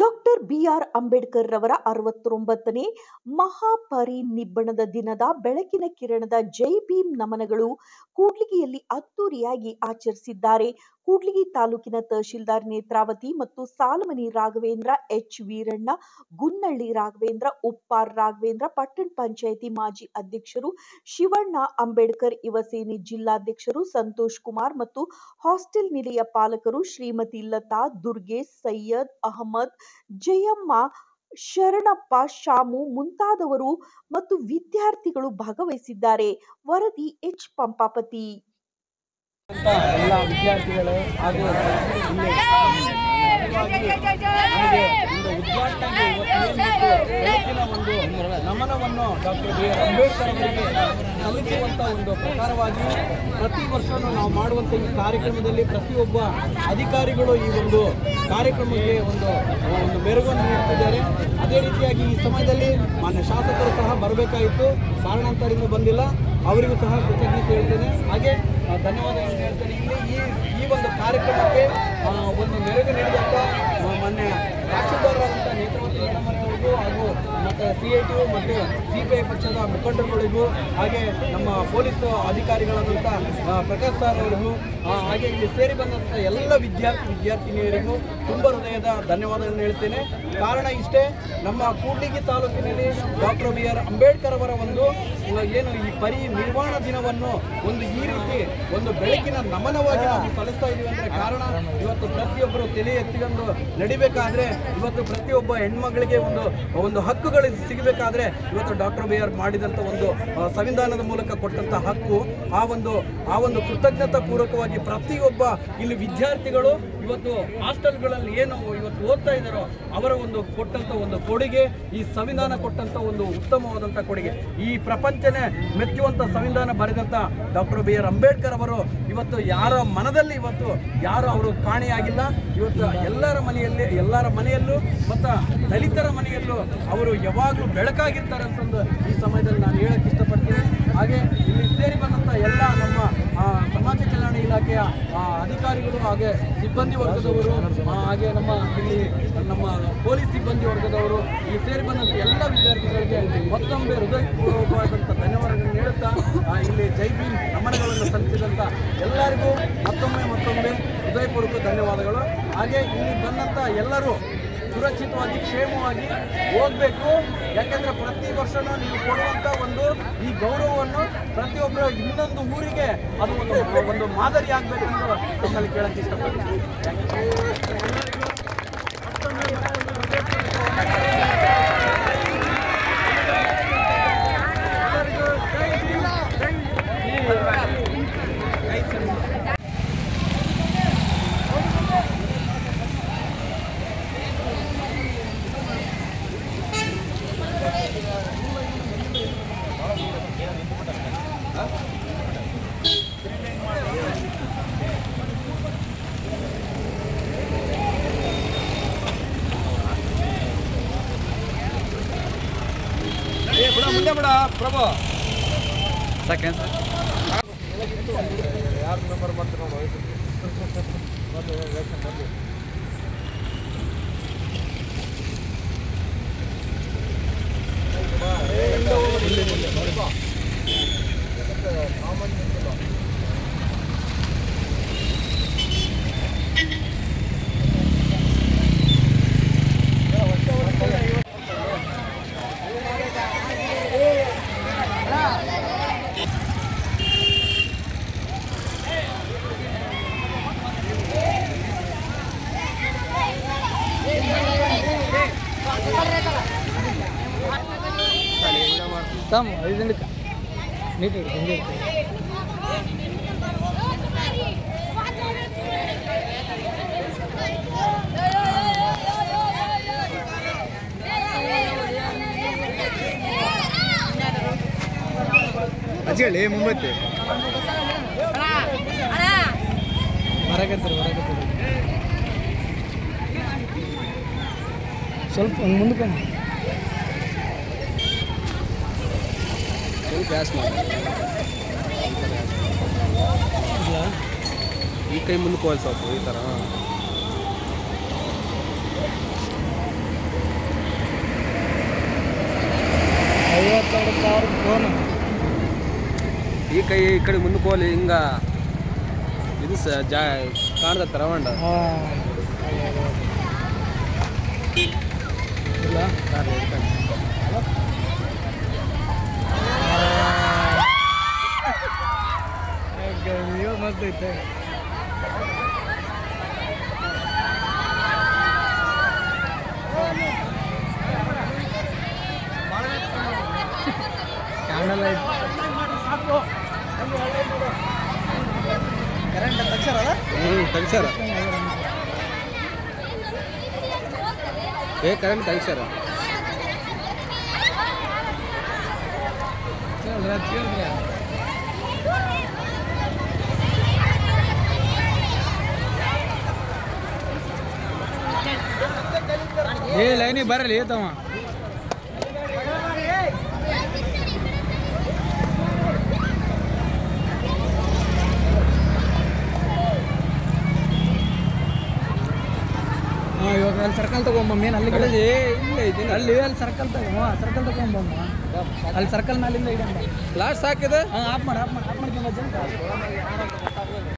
Doctor B R Ambedkar ರವರ 69ನೇ ಮಹಾಪರಿನಿಬ್ಬಣದ ದಿನದ ಬೆಳಕಿನ ಕಿರಣದ ಜೈ ಭೀಮ್ ನಮನಗಳು ಕೂಡ್ಲಿಗಿಯಲ್ಲಿ ಅದ್ದೂರಿಯಾಗಿ ಆಚರಿಸಿದ್ದಾರೆ. ಕೂಡ್ಲಿಗಿ ತಾಲೂಕಿನ ತಹಶೀಲ್ದಾರ್ ನೇತ್ರಾವತಿ ಮತ್ತು ಸಾಲಮನಿ ರಾಘವೇಂದ್ರ, ಎಚ್ ವೀರಣ್ಣ, ಗುನ್ನಳ್ಳಿ ರಾಘವೇಂದ್ರ, ಉಪ್ಪಾರ್ ರಾಘವೇಂದ್ರ, ಪಟ್ಟಣ ಪಂಚಾಯಿತಿ ಮಾಜಿ ಅಧ್ಯಕ್ಷರು ಶಿವಣ್ಣ, ಅಂಬೇಡ್ಕರ್ ಯುವ ಸೇನೆ ಜಿಲ್ಲಾಧ್ಯಕ್ಷರು ಸಂತೋಷ್ ಕುಮಾರ್ ಮತ್ತು ಹಾಸ್ಟೆಲ್ ನಿಲಯ ಪಾಲಕರು ಶ್ರೀಮತಿ ಲತಾ, ದುರ್ಗೇಶ್, ಸೈಯದ್, ಅಹಮದ್, ಜಯಮ್ಮ, ಶರಣಪ್ಪ, ಶಾಮು ಮುಂತಾದವರು ಮತ್ತು ವಿದ್ಯಾರ್ಥಿಗಳು ಭಾಗವಹಿಸಿದ್ದಾರೆ. ವರದಿ ಎಚ್ ಪಂಪಾಪತಿ. ಎಲ್ಲ ವಿದ್ಯಾರ್ಥಿಗಳು ಹಾಗೂ ಬೆಳಕಿನ ಒಂದು ನಮನವನ್ನು ಡಾಕ್ಟರ್ ಬಿ ಆರ್ ಅಂಬೇಡ್ಕರ್ ಅವರಿಗೆ ಸಲ್ಲಿಸುವಂಥ ಒಂದು ಪ್ರಕಾರವಾಗಿ ಪ್ರತಿ ವರ್ಷವೂ ನಾವು ಮಾಡುವಂಥ ಈ ಕಾರ್ಯಕ್ರಮದಲ್ಲಿ ಪ್ರತಿಯೊಬ್ಬ ಅಧಿಕಾರಿಗಳು ಈ ಒಂದು ಕಾರ್ಯಕ್ರಮಕ್ಕೆ ಒಂದು ಮೆರುಗನ್ನು ನೀಡುತ್ತಿದ್ದಾರೆ. ಅದೇ ರೀತಿಯಾಗಿ ಈ ಸಮಯದಲ್ಲಿ ಮಾನ್ಯ ಶಾಸಕರು ಸಹ ಬರಬೇಕಾಯಿತು, ಕಾರಣಾಂತರದಿಂದ ಬಂದಿಲ್ಲ. ಅವರಿಗೂ ಸಹ ಕೃತಜ್ಞತೆ ಹೇಳ್ತೇನೆ, ಹಾಗೆ ಧನ್ಯವಾದಗಳನ್ನು ಹೇಳ್ತೇನೆ. ಇಲ್ಲಿ ಈ ಒಂದು ಕಾರ್ಯಕ್ರಮಕ್ಕೆ ಒಂದು ಮೆರುಗು ನೀಡಿದಂಥ ಮಾನ್ಯ ತಹಶೀಲ್ದಾರರಾದಂಥ ನೇತ್ರಾವತಿ ಮೇಡಮ್ ಅವರಿಗೂ ಹಾಗೂ ಮತ್ತು CITU ಮತ್ತು CPI ಪಕ್ಷದ ಮುಖಂಡರುಗಳಿಗೂ ಹಾಗೆ ನಮ್ಮ ಪೊಲೀಸ್ ಅಧಿಕಾರಿಗಳಾದಂಥ ಪ್ರಕಾಶ್ ಸರ್ ಅವರಿಗೂ ಹಾಗೆ ಇಲ್ಲಿ ಸೇರಿ ಬಂದಂಥ ಎಲ್ಲ ವಿದ್ಯಾರ್ಥಿನಿಯರಿಗೂ ತುಂಬ ಹೃದಯದ ಧನ್ಯವಾದಗಳನ್ನು ಹೇಳ್ತೇನೆ. ಕಾರಣ ಇಷ್ಟೇ, ನಮ್ಮ ಕೂಡ್ಲಿಗಿ ತಾಲೂಕಿನಲ್ಲಿ ಡಾಕ್ಟರ್ ಬಿ ಆರ್ ಅಂಬೇಡ್ಕರ್ ಅವರ ಒಂದು ಏನು ಈ ಪರಿನಿರ್ವಾಣ ದಿನವನ್ನು ಒಂದು ಈ ರೀತಿ ಒಂದು ಬೆಳಕಿನ ನಮನವಾಗಿ ನಾವು ಸಲ್ಲಿಸ್ತಾ ಇದ್ದೀವಿ ಅಂದರೆ ಕಾರಣ ಇವತ್ತು ಪ್ರತಿಯೊಬ್ಬರು ತಲೆ ಎತ್ತಿಕೊಂಡು ನಡಿಬೇಕಾದ್ರೆ, ಇವತ್ತು ಪ್ರತಿಯೊಬ್ಬ ಹೆಣ್ಮಗಳಿಗೆ ಒಂದು ಹಕ್ಕುಗಳು ಸಿಗಬೇಕಾದ್ರೆ ಇವತ್ತು ಡಾಕ್ಟರ್ ಬಿ ಆರ್ ಮಾಡಿದಂಥ ಒಂದು ಸಂವಿಧಾನದ ಮೂಲಕ ಕೊಟ್ಟಂಥ ಹಕ್ಕು, ಆ ಒಂದು ಕೃತಜ್ಞತಾ ಪೂರ್ವಕವಾಗಿ ಪ್ರತಿಯೊಬ್ಬ ಇಲ್ಲಿ ವಿದ್ಯಾರ್ಥಿಗಳು ಇವತ್ತು ಹಾಸ್ಟೆಲ್ಗಳಲ್ಲಿ ಏನು ಇವತ್ತು ಓದ್ತಾ ಇದ್ದಾರೋ ಅವರ ಒಂದು ಕೊಟ್ಟಂಥ ಒಂದು ಕೊಡುಗೆ, ಈ ಸಂವಿಧಾನ ಕೊಟ್ಟಂಥ ಒಂದು ಉತ್ತಮವಾದಂಥ ಕೊಡುಗೆ, ಈ ಪ್ರಪಂಚನೇ ಮೆಚ್ಚುವಂಥ ಸಂವಿಧಾನ ಬರೆದಂಥ ಡಾಕ್ಟರ್ ಬಿ ಆರ್ ಅಂಬೇಡ್ಕರ್ ಅವರು ಇವತ್ತು ಯಾರ ಮನದಲ್ಲಿ ಇವತ್ತು ಯಾರು ಅವರು ಕಾಣೆಯಾಗಿಲ್ಲ. ಇವತ್ತು ಎಲ್ಲರ ಮನೆಯಲ್ಲೂ ಮತ್ತು ದಲಿತರ ಮನೆಯಲ್ಲೂ ಅವರು ಯಾವಾಗಲೂ ಬೆಳಕಾಗಿರ್ತಾರೆ ಅಂತಂದು ಈ ಸಮಯದಲ್ಲಿ ನಾನು ಹೇಳಕ್ಕೆ ಇಷ್ಟಪಡ್ತೀನಿ. ಹಾಗೆ ಇಲ್ಲಿ ಸೇರಿ ಬಂದಂಥ ಎಲ್ಲ ನಮ್ಮ ಸಮಾಜ ಕಲ್ಯಾಣ ಇಲಾಖೆಯ ಅಧಿಕಾರಿಗಳು ಹಾಗೆ ಸಿಬ್ಬಂದಿ ವರ್ಗದವರು ಹಾಗೆ ನಮ್ಮ ಪೊಲೀಸ್ ಸಿಬ್ಬಂದಿ ವರ್ಗದವರು ಇಲ್ಲಿ ಸೇರಿ ಬಂದಂಥ ಎಲ್ಲ ವಿದ್ಯಾರ್ಥಿಗಳಿಗೆ ಮತ್ತೊಮ್ಮೆ ಹೃದಯಪೂರ್ವಕವಾದಂಥ ಧನ್ಯವಾದಗಳನ್ನು ಹೇಳುತ್ತಾ ಇಲ್ಲಿ ಜೈ ಭೀಮ್ ನಮನಗಳನ್ನು ಸಲ್ಲಿಸಿದಂಥ ಎಲ್ಲರಿಗೂ ಮತ್ತೊಮ್ಮೆ ಹೃದಯಪೂರ್ವಕ ಧನ್ಯವಾದಗಳು. ಹಾಗೆ ಇಲ್ಲಿ ಬಂದಂಥ ಎಲ್ಲರೂ ಸುರಕ್ಷಿತವಾಗಿ ಕ್ಷೇಮವಾಗಿ ಹೋಗಬೇಕು. ಯಾಕೆಂದರೆ ಪ್ರತಿ ವರ್ಷವೂ ನೀವು ಕೊಡುವಂಥ ಈ ಗೌರವವನ್ನು ಪ್ರತಿಯೊಬ್ಬರು ಇನ್ನೊಂದು ಊರಿಗೆ ಅದು ಒಂದು ಮಾದರಿ ಆಗಬೇಕೆಂದು ನಮ್ಮಲ್ಲಿ ಕೇಳಕ್ಕೆ ಇಷ್ಟಪಡ್ತೀನಿ. ಮುಂದೆ ಬಿಡ ಪ್ರಭು ಸೆಕೆಂಡ್ ಯಾರು ನಂಬರ್ ಮಾಡ್ತೀವಿ ತಮ್ಮ ಇದನ್ನ ನೀಟಾಗಿ ಹಿಂಗೆ ಅಜ್ಜಿ ಮುಂಬತ್ತೆ ಹೊರಗತ್ತಾರೆ ಸ್ವಲ್ಪ ಮುಂದಕ್ಕೆ ಗ್ಯಾಸ್ ಮಾಡಿ ಈ ಕೈ ಮುಂದಕ್ಕೆ ಹೋಲ್ ಸ್ವಲ್ಪ ಈ ಥರ ಈ ಕೈ ಈ ಕಡೆ ಮುಂದಕ್ಕೆ ಹೋಗ್ಲಿ ಹಿಂಗ ಇದು ಕಾಣ್ದತ್ತ ರವಂಡ ಇಲ್ಲ ಮತ್ತೈತೆ ಕ್ಯಾಂಡಲ್ ಲೈಟ್ ಕರೆಂಟ್ ತಕ್ಷರ ತಕ್ಷರ ಕರೆಂಟ್ ತಕ್ಷರ ಲೈನಿ ಬರಲಿ ತಮ್ಮ ಇವಾಗ ಅಲ್ಲಿ ಸರ್ಕಲ್ ತಗೊಂಬ ಮೇನ್ ಅಲ್ಲಿ ಅಲ್ಲಿ ಅಲ್ಲಿ ಸರ್ಕಲ್ ತಗೊಂಬ ಅಲ್ಲಿ ಸರ್ಕಲ್ ಮೇಲಿಂದ ಲಾಸ್ಟ್ ಹಾಕಿದೆ ಆಫ್ ಮಾಡಿ